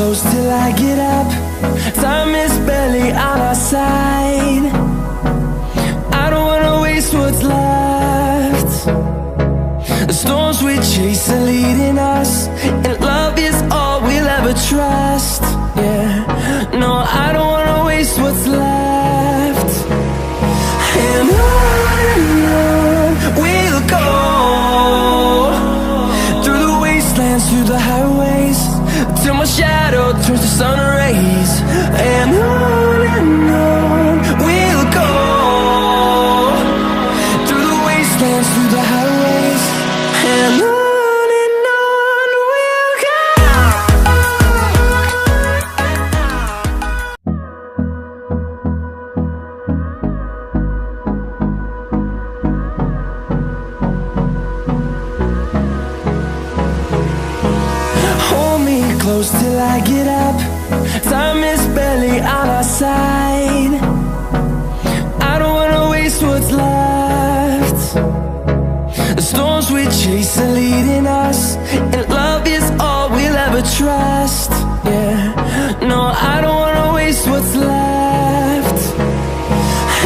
close till I get up. Time is barely on our side. I don't wanna waste what's left. The storms we chase are leading us, and love is all we'll ever trust. Yeah, no, I don't wanna waste what's left. And on we'll go, through the wastelands, through the highways, till my shadow turns to sun rays. And on we'll go, through the wastelands, through the highways, and on. Close till I get up. Time is barely on our side. I don't wanna waste what's left. The storms we chase are leading us, and love is all we'll ever trust. Yeah, no, I don't wanna waste what's left.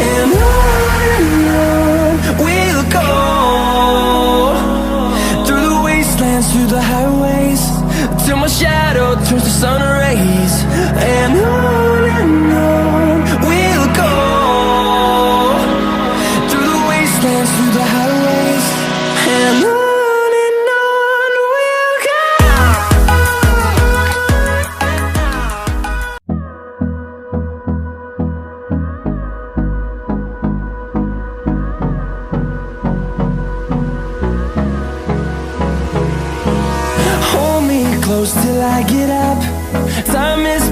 And on we'll go, through the wastelands, through the highways, till my shadow turns to sun rays. And on we'll go, through the wastelands, through the highways, and on. Close till I get up. Time is